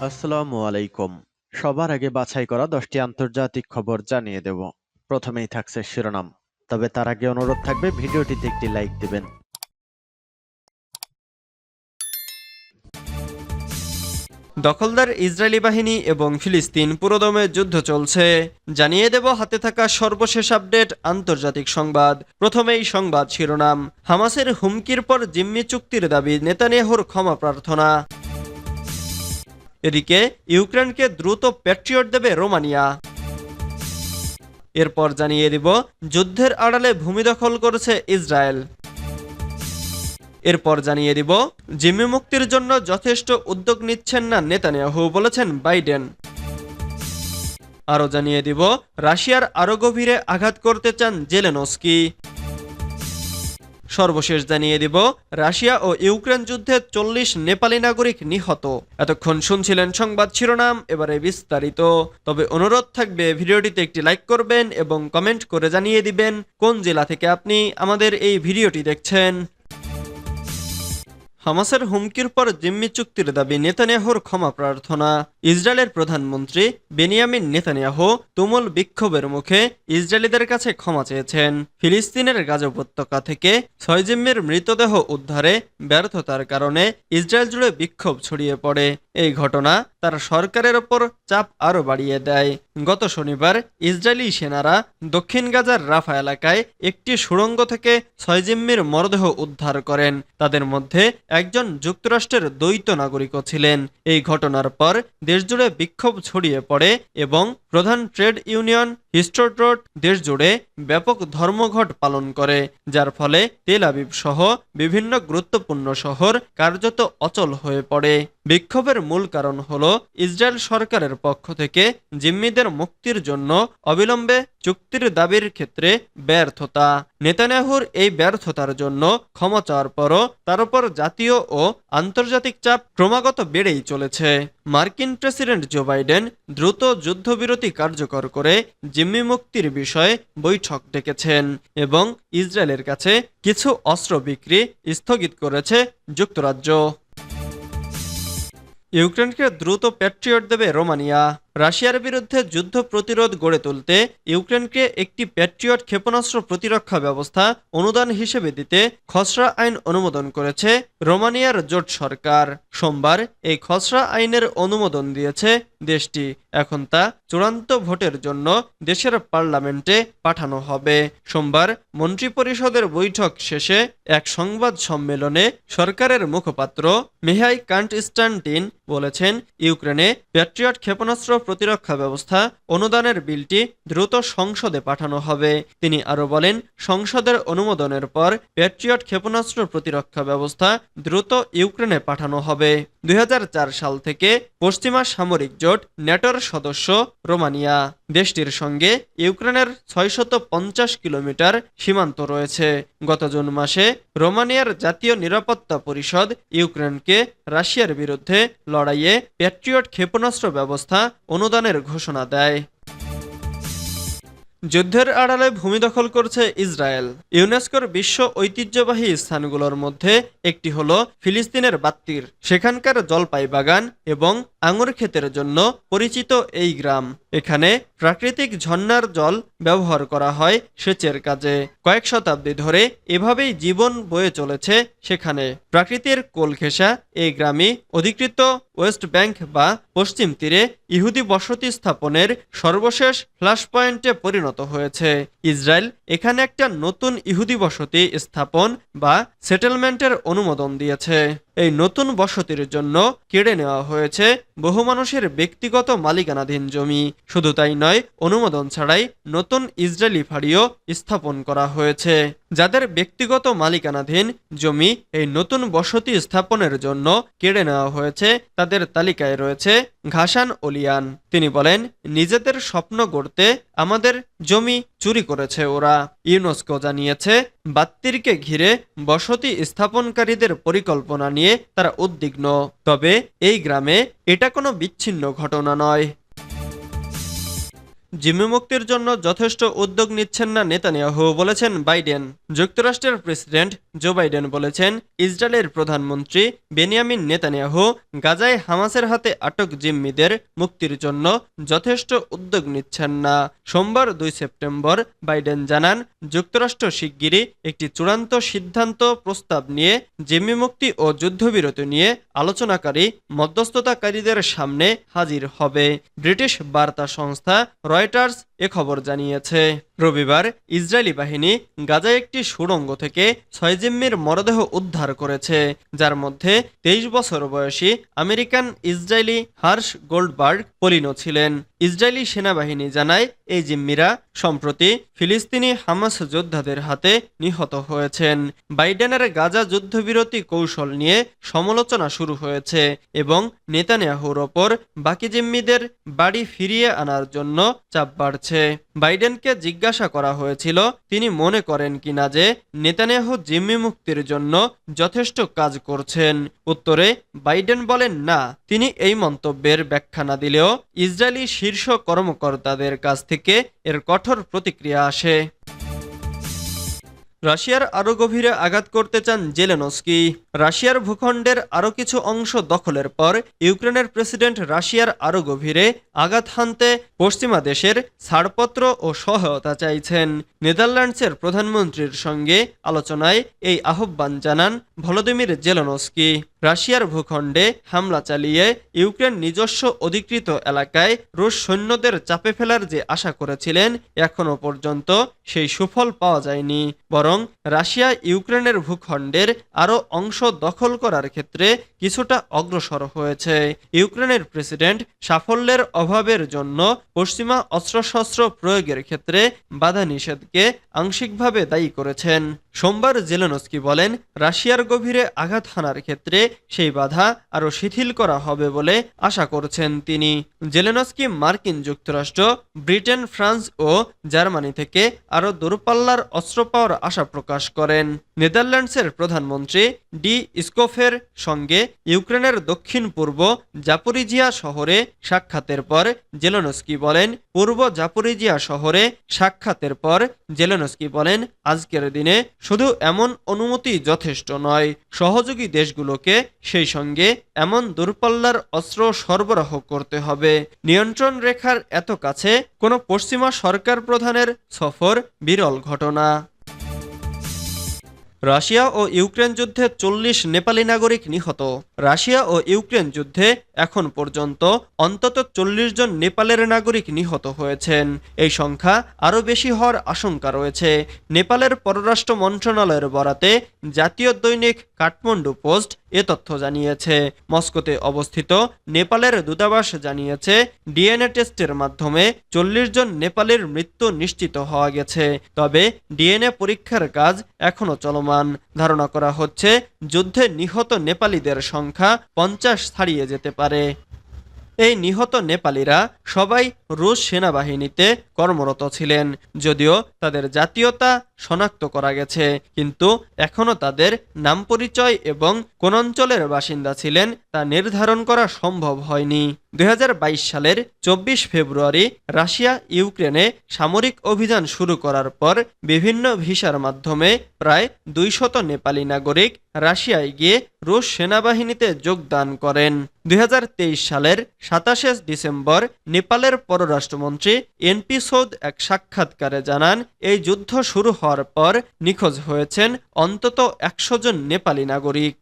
আসসালামু আলাইকুম। সবার আগে বাছাই করা 10টি আন্তর্জাতিক খবর জানিয়ে দেব। প্রথমেই থাকছে শিরোনাম। তবে তার আগে অনুরোধ থাকবে ভিডিওটিতে একটি লাইক দিবেন। দখলদার ইসরায়েলি বাহিনী এবং ফিলিস্তিন পুরোদমে যুদ্ধ চলছে। জানিয়ে দেব হাতে থাকা সর্বশেষ আপডেট আন্তর্জাতিক সংবাদ। প্রথমেই সংবাদ শিরোনাম। হামাসের হুমকির পর জিম্মি চুক্তির দাবি নেতানিয়াহুর ক্ষমা প্রার্থনা। এদিকে ইউক্রেনকে দ্রুত প্যাট্রিয়ট দেবে রোমানিয়া। এরপর জানিয়ে দিব যুদ্ধের আড়ালে ভূমি দখল করেছে ইসরায়েল। এরপর জানিয়ে দিব জিম্মি মুক্তির জন্য যথেষ্ট উদ্যোগ নিচ্ছেন না নেতানিয়াহু, বলেছেন বাইডেন। আরও জানিয়ে দিব রাশিয়ার আরও গভীরে আঘাত করতে চান জেলেনস্কি। সর্বশেষ জানিয়ে দিব রাশিয়া ও ইউক্রেন যুদ্ধে 40 নেপালি নাগরিক নিহত। এতক্ষণ শুনছিলেন সংবাদ শিরোনাম, এবারে বিস্তারিত। তবে অনুরোধ থাকবে ভিডিওটিতে একটি লাইক করবেন এবং কমেন্ট করে জানিয়ে দিবেন কোন জেলা থেকে আপনি আমাদের এই ভিডিওটি দেখছেন। হামাসের হুমকির পর জিম্মি চুক্তির দাবি নেতানিয়াহুর ক্ষমা প্রার্থনা। ইসরায়েলের প্রধানমন্ত্রী বেনিয়ামিন নেতানিয়াহু তুমুল বিক্ষোভের মুখে ইসরায়েলিদের কাছে ক্ষমা চেয়েছেন। ফিলিস্তিনের গাজা উপত্যকা থেকে 6 জিম্মির মৃতদেহ উদ্ধারে ব্যর্থতার কারণে ইসরায়েল জুড়ে বিক্ষোভ ছড়িয়ে পড়ে। এই ঘটনা তার সরকারের ওপর চাপ আরও বাড়িয়ে দেয়। গত শনিবার ইসরায়েলি সেনারা দক্ষিণ গাজার রাফা এলাকায় একটি সুড়ঙ্গ থেকে 6 জিম্মির মরদেহ উদ্ধার করেন। তাদের মধ্যে একজন যুক্তরাষ্ট্রের দ্বৈত নাগরিকও ছিলেন। এই ঘটনার পর দেশজুড়ে বিক্ষোভ ছড়িয়ে পড়ে এবং প্রধান ট্রেড ইউনিয়ন হিস্টোড্রোট দেশজুড়ে ব্যাপক ধর্মঘট পালন করে, যার ফলে তেল আবিব সহ বিভিন্ন গুরুত্বপূর্ণ শহর কার্যত অচল হয়ে পড়ে। বিক্ষোভের মূল কারণ হল ইসরায়েল সরকারের পক্ষ থেকে জিম্মিদের মুক্তির জন্য অবিলম্বে চুক্তির দাবির ক্ষেত্রে ব্যর্থতা। নেতানিয়াহুর এই ব্যর্থতার জন্য ক্ষমা চাওয়ার পরও তার উপর জাতীয় ও আন্তর্জাতিক চাপ ক্রমাগত বেড়েই চলেছে। মার্কিন প্রেসিডেন্ট জো বাইডেন দ্রুত যুদ্ধবিরতি কার্যকর করে জিম্মি মুক্তির বিষয়ে বৈঠক ডেকেছেন এবং ইসরায়েলের কাছে কিছু অস্ত্র বিক্রি স্থগিত করেছে যুক্তরাজ্য। ইউক্রেনকে দ্রুত প্যাট্রিয়ট দেবে রোমানিয়া। রাশিয়ার বিরুদ্ধে যুদ্ধ প্রতিরোধ গড়ে তুলতে ইউক্রেনকে একটি প্যাট্রিয়ট ক্ষেপণাস্ত্র প্রতিরক্ষা ব্যবস্থা অনুদান হিসেবে দিতে খসড়া আইন অনুমোদন করেছে রোমানিয়ার জোট সরকার। সোমবার এই খসড়া আইনের অনুমোদন দিয়েছে দেশটি। এখন তা চূড়ান্ত ভোটের জন্য দেশের পার্লামেন্টে পাঠানো হবে। সোমবার মন্ত্রিপরিষদের বৈঠক শেষে এক সংবাদ সম্মেলনে সরকারের মুখপাত্র মিহাই কান্টস্টান্টিন বলেছেন, ইউক্রেনে প্যাট্রিয়ট ক্ষেপণাস্ত্র প্রতিরক্ষা ব্যবস্থা অনুদানের বিলটি দ্রুত সংসদে পাঠানো হবে। তিনি আরও বলেন, সংসদের অনুমোদনের পর প্যাট্রিয়ট ক্ষেপণাস্ত্র প্রতিরক্ষা ব্যবস্থা দ্রুত ইউক্রেনে পাঠানো হবে। 2004 সাল থেকে পশ্চিমা সামরিক জোট ন্যাটোর সদস্য রোমানিয়া। দেশটির সঙ্গে ইউক্রেনের 650 কিলোমিটার সীমান্ত রয়েছে। গত জুন মাসে রোমানিয়ার জাতীয় নিরাপত্তা পরিষদ ইউক্রেনকে রাশিয়ার বিরুদ্ধে লড়াইয়ে প্যাট্রিয়ট ক্ষেপণাস্ত্র ব্যবস্থা অনুদানের ঘোষণা দেয়। যুদ্ধের আড়ালে ভূমি দখল করছে ইসরায়েল। ইউনেস্কোর বিশ্ব ঐতিহ্যবাহী স্থানগুলোর মধ্যে একটি হল ফিলিস্তিনের বাত্তির। সেখানকার জলপাই বাগান এবং আঙুর ক্ষেতের জন্য পরিচিত এই গ্রাম। এখানে প্রাকৃতিক ঝর্ণার জল ব্যবহার করা হয় সেচের কাজে। কয়েক শতাব্দী ধরে এভাবেই জীবন বয়ে চলেছে সেখানে। প্রাকৃতির কোল ঘেঁষা এই গ্রামই অধিকৃত ওয়েস্ট ব্যাংক বা পশ্চিম তীরে ইহুদি বসতি স্থাপনের সর্বশেষ ফ্ল্যাশ পয়েন্টে পরিণত হয়েছে। ইসরায়েল এখানে একটা নতুন ইহুদি বসতি স্থাপন বা সেটেলমেন্টের অনুমোদন দিয়েছে। এই নতুন বসতির জন্য কেড়ে নেওয়া হয়েছে বহু মানুষের ব্যক্তিগত মালিকানাধীন জমি। শুধু তাই নয়, অনুমোদন ছাড়াই নতুন ইসরায়েলি ফাঁড়িও স্থাপন করা হয়েছে। যাদের ব্যক্তিগত মালিকানাধীন জমি এই নতুন বসতি স্থাপনের জন্য কেড়ে নেওয়া হয়েছে তাদের তালিকায় রয়েছে ঘাসান ওলিয়ান। তিনি বলেন, নিজেদের স্বপ্ন গড়তে আমাদের জমি চুরি করেছে ওরা। ইউনেস্কো জানিয়েছে, বাত্তিরকে ঘিরে বসতি স্থাপনকারীদের পরিকল্পনা নিয়ে তারা উদ্বিগ্ন। তবে এই গ্রামে এটা কোনো বিচ্ছিন্ন ঘটনা নয়। জিম্মি মুক্তির জন্য যথেষ্ট উদ্যোগ নিচ্ছেন না নেতানিয়াহু, বলেছেন বাইডেন। যুক্তরাষ্ট্রের প্রেসিডেন্ট জো বাইডেন বলেছেন, ইসরায়েলের প্রধানমন্ত্রী বেনিয়ামিন নেতানিয়াহু গাজায় হামাসের হাতে আটক জিম্মিদের মুক্তির জন্য যথেষ্ট উদ্যোগ নিচ্ছেন না। সোমবার 2 সেপ্টেম্বর বাইডেন জানান, যুক্তরাষ্ট্র শিগগিরই একটি চূড়ান্ত সিদ্ধান্ত প্রস্তাব নিয়ে জিম্মি মুক্তি ও যুদ্ধবিরতি নিয়ে আলোচনাকারী মধ্যস্থতাকারীদের সামনে হাজির হবে। ব্রিটিশ বার্তা সংস্থা রয়টার্স এ খবর জানিয়েছে। রবিবার ইসরায়েলি বাহিনী গাজায় একটি সুড়ঙ্গ থেকে 6 জিম্মির মরদেহ উদ্ধার করেছে, যার মধ্যে 23 বছর বয়সী আমেরিকান ইসরায়েলি হার্শ গোল্ডবার্গ পলিনো ছিলেন। ইসরায়েলি সেনাবাহিনী জানায়, এই জিম্মিরা সম্প্রতি ফিলিস্তিনি হামাস যোদ্ধাদের হাতে নিহত হয়েছেন। বাইডেনের গাজা যুদ্ধবিরতি কৌশল নিয়ে সমালোচনা শুরু হয়েছে এবং নেতানিয়াহুর ওপর বাকি জিম্মিদের বাড়ি ফিরিয়ে আনার জন্য চাপ বাড়ছে। বাইডেনকে জিজ্ঞাসা করা হয়েছিল তিনি মনে করেন কিনা যে নেতানিয়াহু জিম্মি মুক্তির জন্য যথেষ্ট কাজ করছেন। উত্তরে বাইডেন বলেন না। তিনি এই মন্তব্যের ব্যাখ্যা না দিলেও ইসরায়েলি শীর্ষ কর্মকর্তাদের কাছ থেকে এর কঠোর প্রতিক্রিয়া আসে। রাশিয়ার আরও গভীরে আঘাত করতে চান জেলেনস্কি। রাশিয়ার ভূখণ্ডের আরও কিছু অংশ দখলের পর ইউক্রেনের প্রেসিডেন্ট রাশিয়ার আরও গভীরে আঘাত হানতে পশ্চিমা দেশের ছাড়পত্র ও সহায়তা চাইছেন। নেদারল্যান্ডসের প্রধানমন্ত্রীর সঙ্গে আলোচনায় এই আহ্বান জানান ভলোদিমির জেলেনস্কি। রাশিয়ার ভূখণ্ডে হামলা চালিয়ে ইউক্রেন নিজস্ব অধিকৃত এলাকায় রুশ সৈন্যদের চাপে ফেলার যে আশা করেছিলেন, এখনও পর্যন্ত সেই সুফল পাওয়া যায়নি। বরং রাশিয়া ইউক্রেনের ভূখণ্ডের আরও অংশ দখল করার ক্ষেত্রে কিছুটা অগ্রসর হয়েছে। ইউক্রেনের প্রেসিডেন্ট সাফল্যের অভাবের জন্য পশ্চিমা অস্ত্রশস্ত্র প্রয়োগের ক্ষেত্রে বাধা নিষেধকে আংশিকভাবে দায়ী করেছেন। সোমবার জেলেনস্কি বলেন, রাশিয়ার গভীরে আঘাত হানার ক্ষেত্রে সেই বাধা আরও শিথিল করা হবে বলে আশা করছেন তিনি। জেলেনস্কি মার্কিন যুক্তরাষ্ট্র, ব্রিটেন, ফ্রান্স ও জার্মানি থেকে আরও দূরপাল্লার অস্ত্র পাওয়ার আশা প্রকাশ করেন। নেদারল্যান্ডসের প্রধানমন্ত্রী ডি স্কোফের সঙ্গে ইউক্রেনের দক্ষিণ পূর্ব জাপোরিজিয়া শহরে সাক্ষাতের পর জেলেনস্কি বলেন, জেলেনস্কি বলেন, আজকের দিনে শুধু এমন অনুমতি যথেষ্ট নয়, সহযোগী দেশগুলোকে সেই সঙ্গে এমন দূরপাল্লার অস্ত্র সরবরাহ করতে হবে। নিয়ন্ত্রণ রেখার এত কাছে কোনো পশ্চিমা সরকার প্রধানের সফর বিরল ঘটনা। রাশিয়া ও ইউক্রেন যুদ্ধে 40 নেপালি নাগরিক নিহত। রাশিয়া ও ইউক্রেন যুদ্ধে এখন পর্যন্ত অন্তত 40 জন নেপালের নাগরিক নিহত হয়েছেন। এই সংখ্যা আরও বেশি হওয়ার আশঙ্কা রয়েছে। নেপালের পররাষ্ট্র মন্ত্রণালয়ের বরাতে জাতীয় দৈনিক কাঠমান্ডু পোস্ট এ তথ্য জানিয়েছে। মস্কোতে অবস্থিত নেপালের দূতাবাস জানিয়েছে, ডিএনএ টেস্টের মাধ্যমে 40 জন নেপালের মৃত্যু নিশ্চিত হওয়া গেছে। তবে ডিএনএ পরীক্ষার কাজ এখনও চলমান। ধারণা করা হচ্ছে যুদ্ধে নিহত নেপালিদের সংখ্যা 50 ছাড়িয়ে যেতে পারে। এই নিহত নেপালিরা সবাই রুশ সেনাবাহিনীতে কর্মরত ছিলেন। যদিও তাদের জাতীয়তা শনাক্ত করা গেছে, কিন্তু এখনও তাদের নাম পরিচয় এবং কোন অঞ্চলের বাসিন্দা ছিলেন তা নির্ধারণ করা সম্ভব হয়নি। 2022 সালের 24 ফেব্রুয়ারি রাশিয়া ইউক্রেনে সামরিক অভিযান শুরু করার পর বিভিন্ন ভিসার মাধ্যমে প্রায় 200 নেপালি নাগরিক রাশিয়ায় গিয়ে রুশ সেনাবাহিনীতে যোগদান করেন। 2023 সালের 27 ডিসেম্বর নেপালের পররাষ্ট্রমন্ত্রী এনপি সৌদ এক সাক্ষাৎকারে জানান, এই যুদ্ধ শুরু হওয়ার পর নিখোঁজ হয়েছেন অন্তত 100 জন নেপালি নাগরিক।